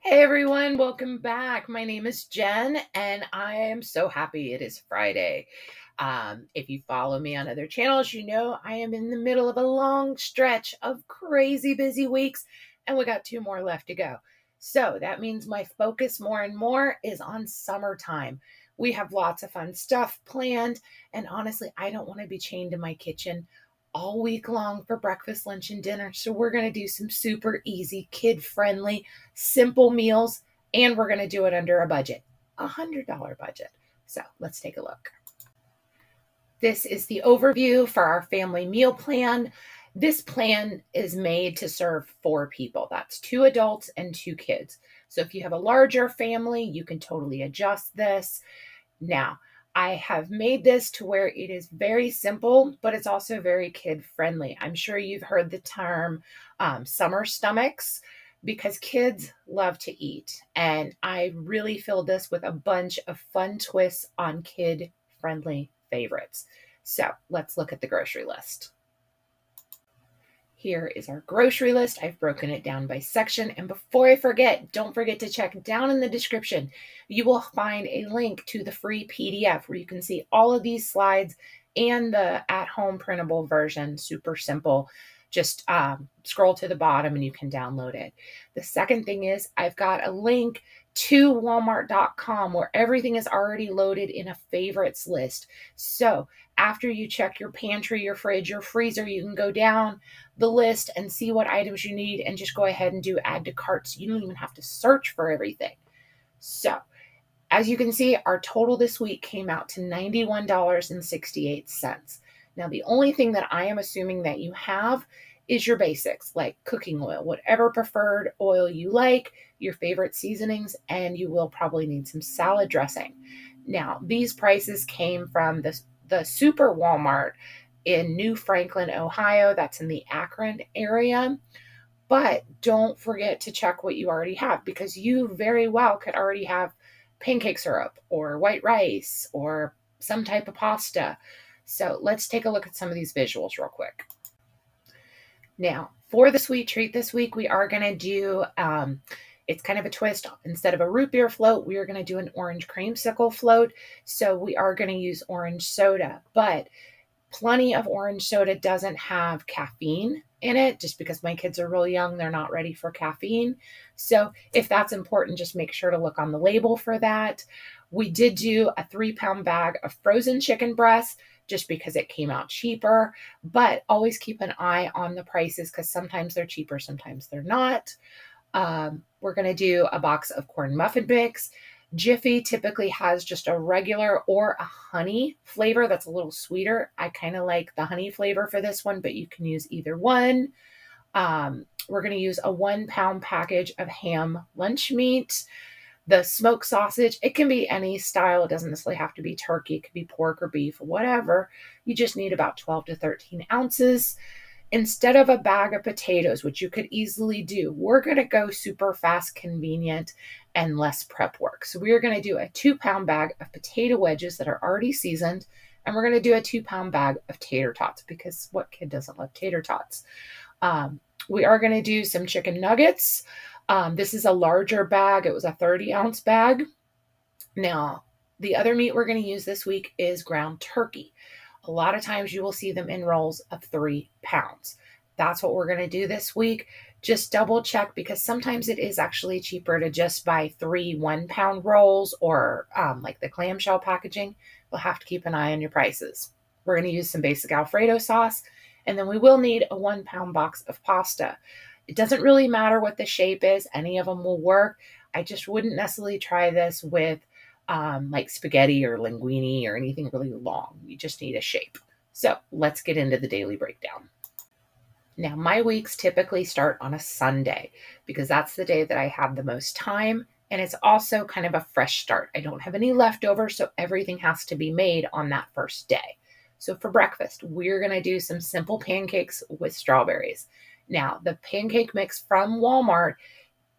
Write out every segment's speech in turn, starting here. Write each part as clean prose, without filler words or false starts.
Hey everyone, welcome back. My name is Jen, and I am so happy it is Friday. If you follow me on other channels, you know I am in the middle of a long stretch of crazy busy weeks, and we got 2 more left to go. So that means my focus more and more is on summertime. We have lots of fun stuff planned, and honestly, I don't want to be chained to my kitchen all week long for breakfast, lunch, and dinner. So we're going to do some super easy, kid-friendly, simple meals, and we're going to do it under a budget, $100 budget. So let's take a look. This is the overview for our family meal plan. This plan is made to serve 4 people. That's 2 adults and 2 kids. So if you have a larger family, you can totally adjust this. Now, I have made this to where it is very simple, but it's also very kid-friendly. I'm sure you've heard the term summer stomachs because kids love to eat. And I really filled this with a bunch of fun twists on kid-friendly favorites. So let's look at the grocery list. Here is our grocery list. I've broken it down by section. And before I forget, don't forget to check down in the description. You will find a link to the free PDF where you can see all of these slides and the at-home printable version. Super simple. Just scroll to the bottom and you can download it. The second thing is I've got a link to Walmart.com where everything is already loaded in a favorites list. So after you check your pantry, your fridge, your freezer, you can go down the list and see what items you need and just go ahead and do add to cart. So you don't even have to search for everything. So as you can see, our total this week came out to $91.68. Now, the only thing that I am assuming that you have is your basics, like cooking oil, whatever preferred oil you like, your favorite seasonings, and you will probably need some salad dressing. Now, these prices came from the Super Walmart in New Franklin, Ohio. That's in the Akron area. But don't forget to check what you already have because you very well could already have pancake syrup or white rice or some type of pasta. So let's take a look at some of these visuals real quick. Now, for the sweet treat this week, we are going to do, it's kind of a twist. Instead of a root beer float, we are going to do an orange creamsicle float. So we are going to use orange soda, but plenty of orange soda doesn't have caffeine in it. Just because my kids are really young, they're not ready for caffeine. So if that's important, just make sure to look on the label for that. We did do a 3-pound bag of frozen chicken breasts just because it came out cheaper, but always keep an eye on the prices because sometimes they're cheaper, sometimes they're not. We're going to do a box of corn muffin mix. Jiffy typically has just a regular or a honey flavor that's a little sweeter. I kind of like the honey flavor for this one, but you can use either one. We're going to use a 1-pound package of ham lunch meat. The smoked sausage, it can be any style. It doesn't necessarily have to be turkey. It could be pork or beef or whatever. You just need about 12 to 13 ounces. Instead of a bag of potatoes, which you could easily do, we're going to go super fast, convenient, and less prep work. So we are going to do a 2-pound bag of potato wedges that are already seasoned, and we're going to do a 2-pound bag of tater tots because what kid doesn't love tater tots? We are going to do some chicken nuggets. This is a larger bag. It was a 30-ounce bag. Now, the other meat we're going to use this week is ground turkey. A lot of times you will see them in rolls of 3 pounds. That's what we're going to do this week. Just double check because sometimes it is actually cheaper to just buy 3 1-pound rolls or like the clamshell packaging. We'll have to keep an eye on your prices. We're going to use some basic Alfredo sauce, and then we will need a 1-pound box of pasta. It doesn't really matter what the shape is. Any of them will work. I just wouldn't necessarily try this with like spaghetti or linguine or anything really long. You just need a shape. So let's get into the daily breakdown. Now, my weeks typically start on a Sunday because that's the day that I have the most time. And it's also kind of a fresh start. I don't have any leftovers, so everything has to be made on that first day. So for breakfast, we're going to do some simple pancakes with strawberries. Now, the pancake mix from Walmart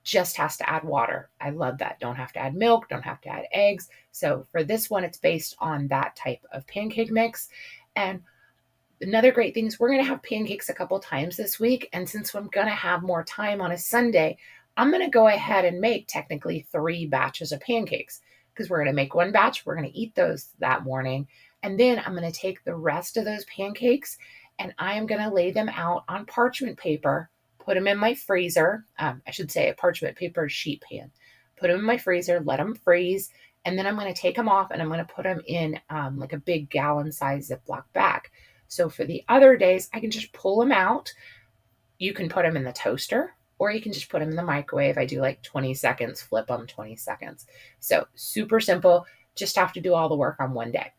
just has to add water. I love that. Don't have to add milk, don't have to add eggs. So for this one, it's based on that type of pancake mix. And another great thing is we're going to have pancakes a couple times this week. And since I'm going to have more time on a Sunday, I'm going to go ahead and make technically 3 batches of pancakes because we're going to make one batch. We're going to eat those that morning. And then I'm going to take the rest of those pancakes and I am going to lay them out on parchment paper, put them in my freezer. I should say a parchment paper sheet pan. Put them in my freezer, let them freeze. And then I'm going to take them off and I'm going to put them in like a big gallon size Ziploc bag. So for the other days, I can just pull them out. You can put them in the toaster or you can just put them in the microwave. I do like 20 seconds, flip them 20 seconds. So super simple, just have to do all the work on one day.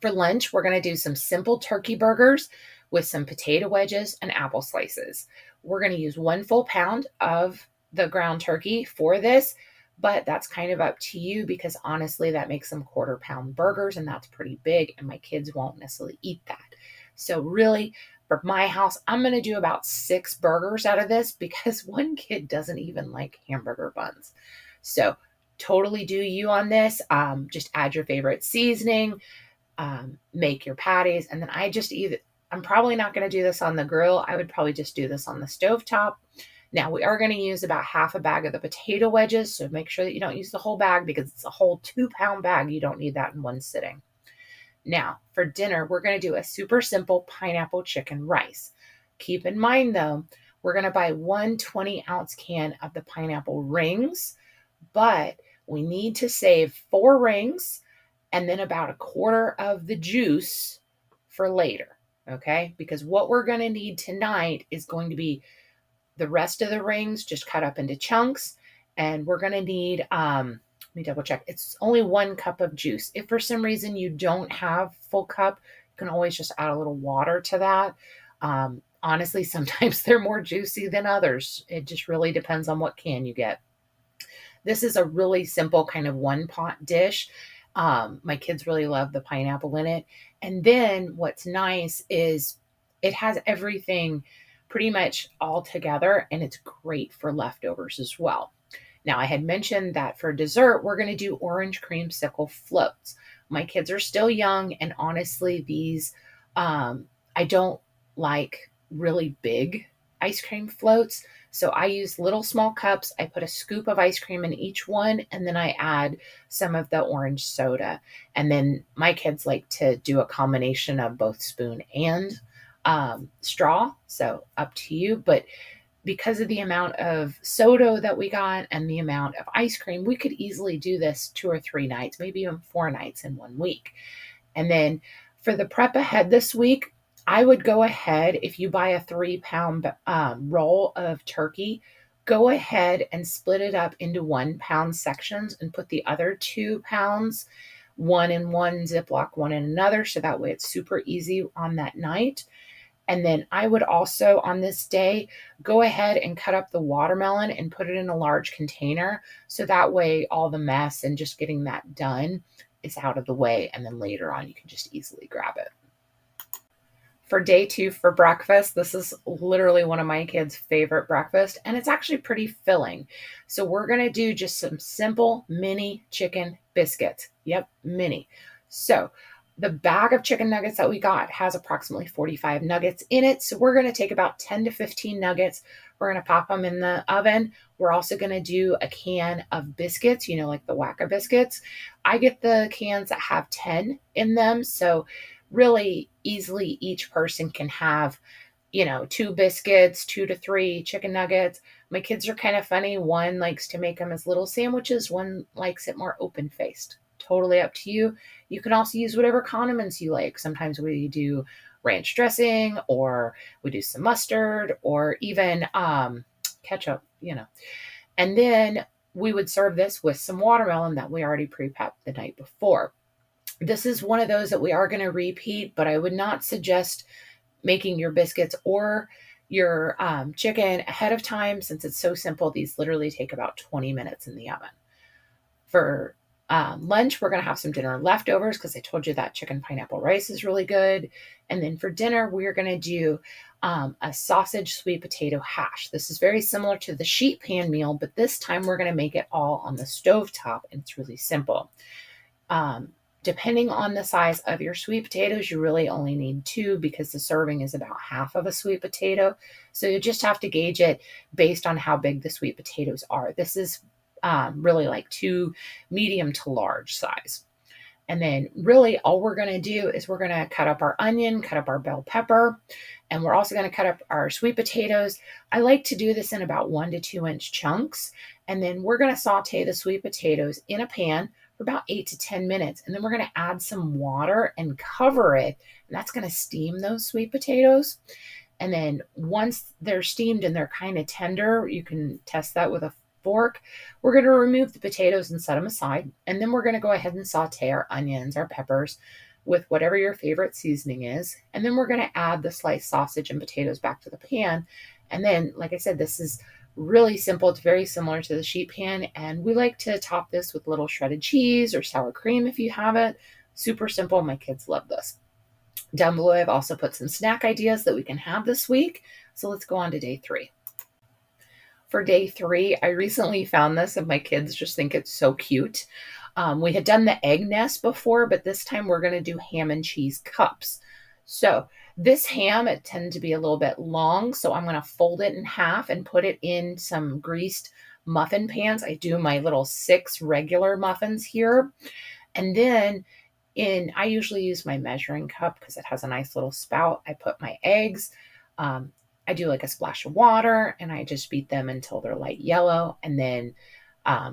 For lunch, we're going to do some simple turkey burgers with some potato wedges and apple slices. We're going to use 1 full pound of the ground turkey for this, but that's kind of up to you because honestly, that makes some 1/4 pound burgers and that's pretty big and my kids won't necessarily eat that. So really, for my house, I'm going to do about 6 burgers out of this because one kid doesn't even like hamburger buns. So totally do you on this. Just add your favorite seasoning, make your patties. And then I'm probably not going to do this on the grill. I would probably just do this on the stovetop. Now we are going to use about 1/2 bag of the potato wedges. So make sure that you don't use the whole bag because it's a whole 2-pound bag. You don't need that in one sitting. Now, for dinner, we're going to do a super simple pineapple chicken rice. Keep in mind, though, we're going to buy 1 20-ounce can of the pineapple rings, but we need to save 4 rings and then about 1/4 of the juice for later, okay? Because what we're going to need tonight is going to be the rest of the rings just cut up into chunks, and we're going to need let me double check. It's only 1 cup of juice. If for some reason you don't have full cup, you can always just add a little water to that. Honestly, sometimes they're more juicy than others. It just really depends on what can you get. This is a really simple kind of 1-pot dish. My kids really love the pineapple in it. And then what's nice is it has everything pretty much all together and it's great for leftovers as well. Now, I had mentioned that for dessert, we're going to do orange creamsicle floats. My kids are still young, and honestly, these, I don't like really big ice cream floats. So I use little small cups. I put a scoop of ice cream in each one, and then I add some of the orange soda. And then my kids like to do a combination of both spoon and straw. So up to you. But because of the amount of soda that we got and the amount of ice cream, we could easily do this 2 or 3 nights, maybe even 4 nights in 1 week. And then for the prep ahead this week, I would go ahead, if you buy a 3-pound roll of turkey, go ahead and split it up into 1-pound sections and put the other 2 pounds, 1 in one Ziploc, 1 in another. So that way it's super easy on that night. And then I would also, on this day, go ahead and cut up the watermelon and put it in a large container. So that way all the mess and just getting that done is out of the way. And then later on, you can just easily grab it. For day 2 for breakfast, this is literally one of my kids' favorite breakfast, and it's actually pretty filling. So we're going to do just some simple mini chicken biscuits. Yep, mini. So the bag of chicken nuggets that we got has approximately 45 nuggets in it. So we're going to take about 10 to 15 nuggets. We're going to pop them in the oven. We're also going to do a can of biscuits, like the Wacka biscuits. I get the cans that have 10 in them. So really easily each person can have, 2 biscuits, 2 to 3 chicken nuggets. My kids are kind of funny. One likes to make them as little sandwiches. One likes it more open-faced. Totally up to you. You can also use whatever condiments you like. Sometimes we do ranch dressing, or we do some mustard, or even ketchup, And then we would serve this with some watermelon that we already pre-prepped the night before. This is one of those that we are going to repeat, but I would not suggest making your biscuits or your chicken ahead of time since it's so simple. These literally take about 20 minutes in the oven. For lunch, we're going to have some dinner leftovers because I told you that chicken pineapple rice is really good. And then for dinner, we're going to do a sausage sweet potato hash. This is very similar to the sheet pan meal, but this time we're going to make it all on the stovetop, and it's really simple. Depending on the size of your sweet potatoes, you really only need 2 because the serving is about half of a sweet potato. So you just have to gauge it based on how big the sweet potatoes are. This is really like 2 medium to large size. And then really all we're going to do is we're going to cut up our onion, cut up our bell pepper, and we're also going to cut up our sweet potatoes. I like to do this in about 1 to 2 inch chunks. And then we're going to saute the sweet potatoes in a pan for about 8 to 10 minutes. And then we're going to add some water and cover it. And that's going to steam those sweet potatoes. And then once they're steamed and they're kind of tender, you can test that with a fork. We're going to remove the potatoes and set them aside. And then we're going to go ahead and saute our onions, our peppers with whatever your favorite seasoning is. And then we're going to add the sliced sausage and potatoes back to the pan. And then, like I said, this is really simple. It's very similar to the sheet pan. And we like to top this with a little shredded cheese or sour cream if you have it. Super simple. My kids love this. Down below, I've also put some snack ideas that we can have this week. So let's go on to day 3. For day 3, I recently found this and my kids just think it's so cute. We had done the egg nest before, but this time we're going to do ham and cheese cups. So this ham, it tends to be a little bit long, so I'm going to fold it in half and put it in some greased muffin pans. I do my little 6 regular muffins here. And then I usually use my measuring cup because it has a nice little spout. I put my eggs. I do like a splash of water and I just beat them until they're light yellow, and then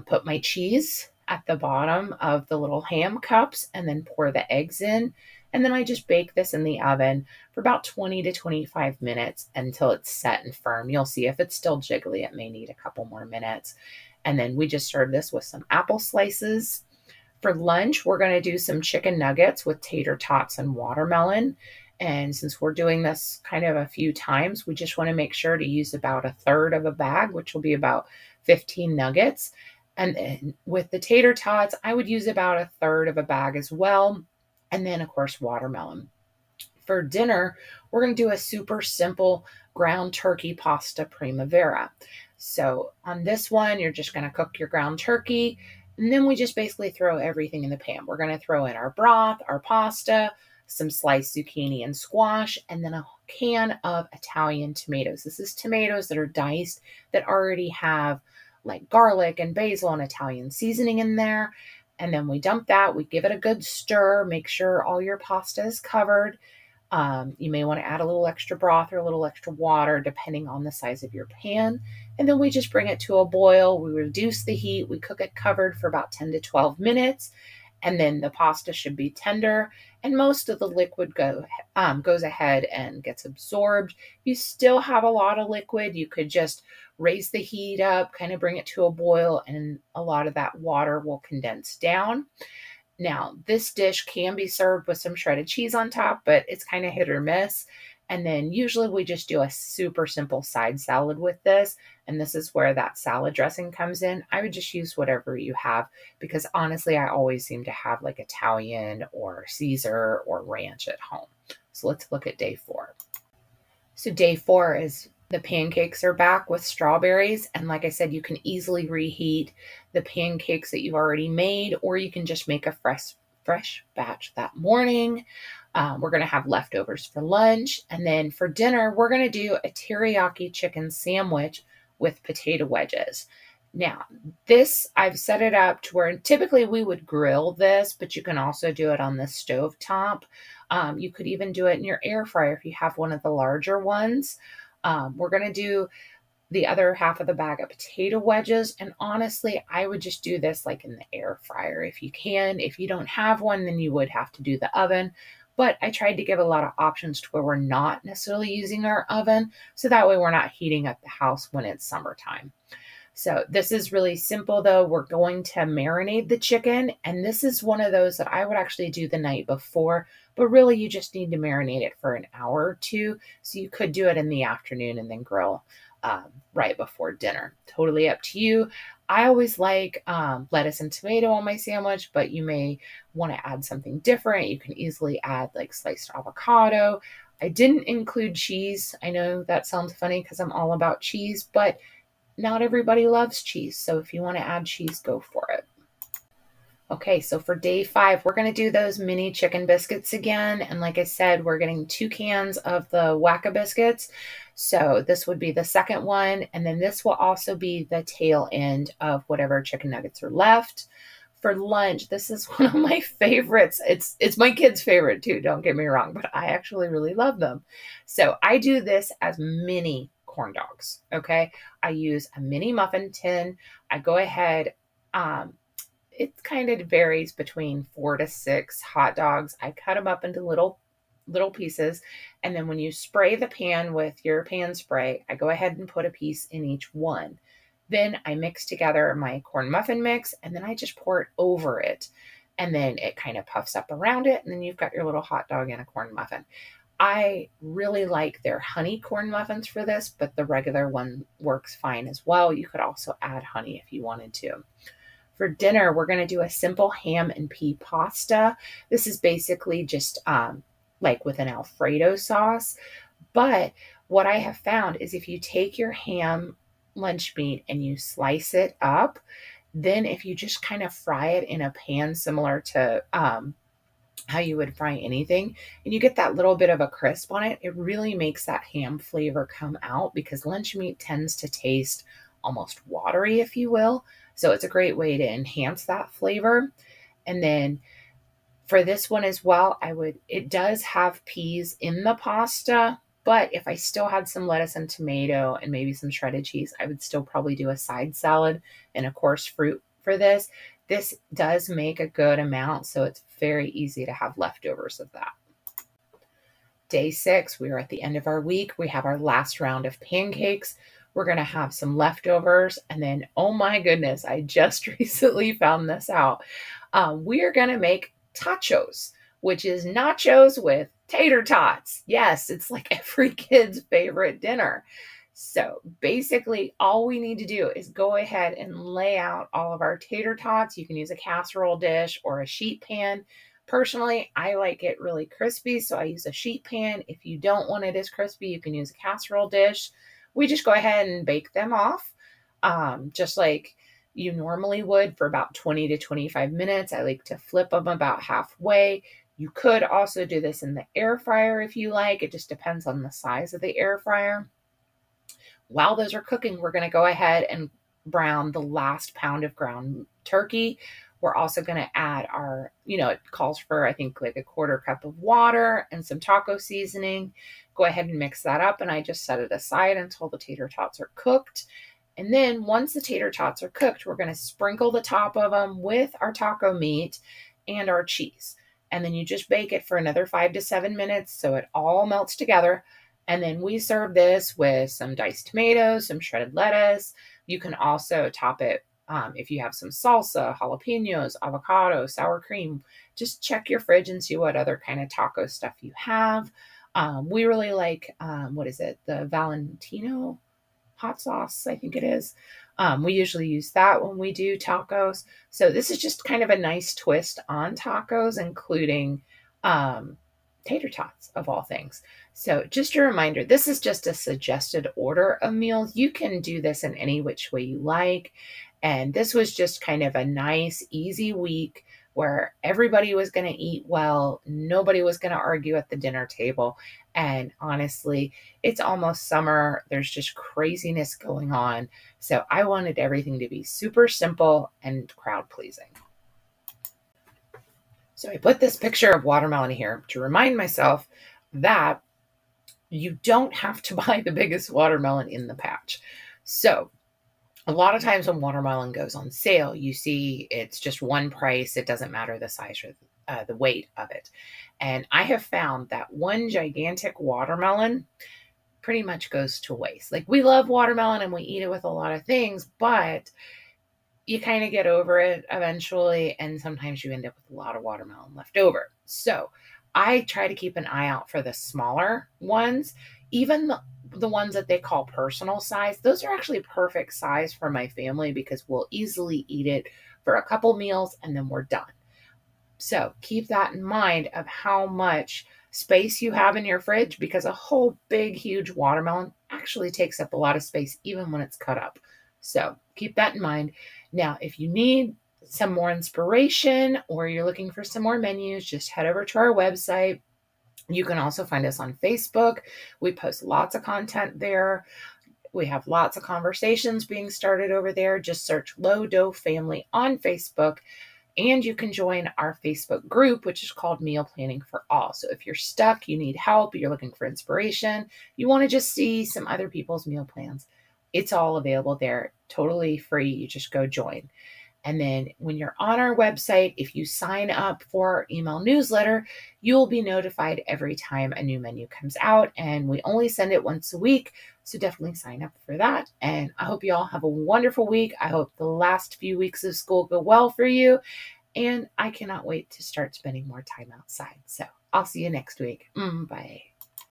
put my cheese at the bottom of the little ham cups and then pour the eggs in. And then I just bake this in the oven for about 20 to 25 minutes until it's set and firm. You'll see if it's still jiggly, it may need a couple more minutes. And then we just serve this with some apple slices. For lunch, we're going to do some chicken nuggets with tater tots and watermelon. And since we're doing this kind of a few times, we just want to make sure to use about 1/3 of a bag, which will be about 15 nuggets. And then with the tater tots, I would use about 1/3 of a bag as well. And then, of course, watermelon. For dinner, we're going to do a super simple ground turkey pasta primavera. So on this one, you're just going to cook your ground turkey. And then we just basically throw everything in the pan. We're going to throw in our broth, our pasta, some sliced zucchini and squash, and then a can of Italian tomatoes. This is tomatoes that are diced that already have like garlic and basil and Italian seasoning in there. And then we dump that. We give it a good stir. Make sure all your pasta is covered. You may want to add a little extra broth or a little extra water depending on the size of your pan. And then we just bring it to a boil. We reduce the heat. We cook it covered for about 10 to 12 minutes. And then the pasta should be tender and most of the liquid goes ahead and gets absorbed. You still have a lot of liquid. You could just raise the heat up, kind of bring it to a boil, and a lot of that water will condense down. Now, this dish can be served with some shredded cheese on top, but it's kind of hit or miss. And then usually we just do a super simple side salad with this. And this is where that salad dressing comes in. I would just use whatever you have because honestly, I always seem to have like Italian or Caesar or ranch at home. So let's look at day 4. So day 4 is the pancakes are back with strawberries. And like I said, you can easily reheat the pancakes that you've already made, or you can just make a fresh batch that morning. We're going to have leftovers for lunch. And then for dinner, we're going to do a teriyaki chicken sandwich with potato wedges. Now, this, I've set it up to where typically we would grill this, but you can also do it on the stove top. You could even do it in your air fryer if you have one of the larger ones. We're going to do the other half of the bag of potato wedges. And honestly, I would just do this like in the air fryer if you can. If you don't have one, then you would have to do the oven. But I tried to give a lot of options to where we're not necessarily using our oven. So that way we're not heating up the house when it's summertime. So this is really simple though. We're going to marinate the chicken. And this is one of those that I would actually do the night before. But really you just need to marinate it for an hour or 2. So you could do it in the afternoon and then grill right before dinner. Totally up to you. I always like lettuce and tomato on my sandwich, but you may want to add something different. You can easily add like sliced avocado. I didn't include cheese. I know that sounds funny because I'm all about cheese, but not everybody loves cheese. So if you want to add cheese, go for it. Okay, so for day 5, we're going to do those mini chicken biscuits again. And like I said, we're getting 2 cans of the Wacka biscuits. So this would be the second one. And then this will also be the tail end of whatever chicken nuggets are left. For lunch, this is one of my favorites. It's my kids' favorite too, don't get me wrong, but I actually really love them. So I do this as mini corn dogs, okay? I use a mini muffin tin. I go ahead, it kind of varies between 4 to 6 hot dogs. I cut them up into little pieces. And then when you spray the pan with your pan spray, I go ahead and put a piece in each one. Then I mix together my corn muffin mix, and then I just pour it over it. And then it kind of puffs up around it. And then you've got your little hot dog and a corn muffin. I really like their honey corn muffins for this, but the regular one works fine as well. You could also add honey if you wanted to. For dinner, we're going to do a simple ham and pea pasta. This is basically just like with an Alfredo sauce. But what I have found is if you take your ham lunch meat and you slice it up, then if you just kind of fry it in a pan similar to how you would fry anything, and you get that little bit of a crisp on it, it really makes that ham flavor come out because lunch meat tends to taste almost watery, if you will. So it's a great way to enhance that flavor. And then for this one as well, it does have peas in the pasta, but if I still had some lettuce and tomato and maybe some shredded cheese, I would still probably do a side salad and of course fruit for this. This does make a good amount, so it's very easy to have leftovers of that. Day 6, we are at the end of our week. We have our last round of pancakes. We're going to have some leftovers. And then, oh my goodness, I just recently found this out. We are going to make tachos, which is nachos with tater tots. Yes, it's like every kid's favorite dinner. So basically, all we need to do is go ahead and lay out all of our tater tots. You can use a casserole dish or a sheet pan. Personally, I like it really crispy, so I use a sheet pan. If you don't want it as crispy, you can use a casserole dish. We just go ahead and bake them off, just like you normally would for about 20 to 25 minutes. I like to flip them about halfway. You could also do this in the air fryer if you like. It just depends on the size of the air fryer. While those are cooking, we're going to go ahead and brown the last pound of ground turkey. We're also going to add our, it calls for, I think, like a 1/4 cup of water and some taco seasoning. Go ahead and mix that up, and I just set it aside until the tater tots are cooked. And then once the tater tots are cooked, we're going to sprinkle the top of them with our taco meat and our cheese. And then you just bake it for another 5 to 7 minutes so it all melts together. And then we serve this with some diced tomatoes, some shredded lettuce. You can also top it if you have some salsa, jalapenos, avocado, sour cream. Just check your fridge and see what other kind of taco stuff you have. We really like, the Valentino hot sauce, I think it is. We usually use that when we do tacos. So this is just kind of a nice twist on tacos, including tater tots of all things. So just a reminder, this is just a suggested order of meals. You can do this in any which way you like. And this was just kind of a nice, easy week where everybody was going to eat well. Nobody was going to argue at the dinner table. And honestly, it's almost summer. There's just craziness going on. So I wanted everything to be super simple and crowd pleasing. So I put this picture of watermelon here to remind myself that you don't have to buy the biggest watermelon in the patch. So a lot of times when watermelon goes on sale, you see it's just one price. It doesn't matter the size or the weight of it. And I have found that one gigantic watermelon pretty much goes to waste. Like, we love watermelon and we eat it with a lot of things, but you kind of get over it eventually. And sometimes you end up with a lot of watermelon left over. So I try to keep an eye out for the smaller ones, even the ones that they call personal size. Those are actually perfect size for my family because we'll easily eat it for a couple meals and then we're done. So keep that in mind of how much space you have in your fridge, because a whole big, huge watermelon actually takes up a lot of space even when it's cut up. So keep that in mind. Now, if you need some more inspiration or you're looking for some more menus, just head over to our website. You can also find us on Facebook. We post lots of content there. We have lots of conversations being started over there. Just search Low Dough Family on Facebook. And you can join our Facebook group, which is called Meal Planning for All. So if you're stuck, you need help, you're looking for inspiration, you want to just see some other people's meal plans, it's all available there, totally free. You just go join. And then when you're on our website, if you sign up for our email newsletter, you'll be notified every time a new menu comes out. And we only send it once a week. So definitely sign up for that. And I hope you all have a wonderful week. I hope the last few weeks of school go well for you. And I cannot wait to start spending more time outside. So I'll see you next week. Bye.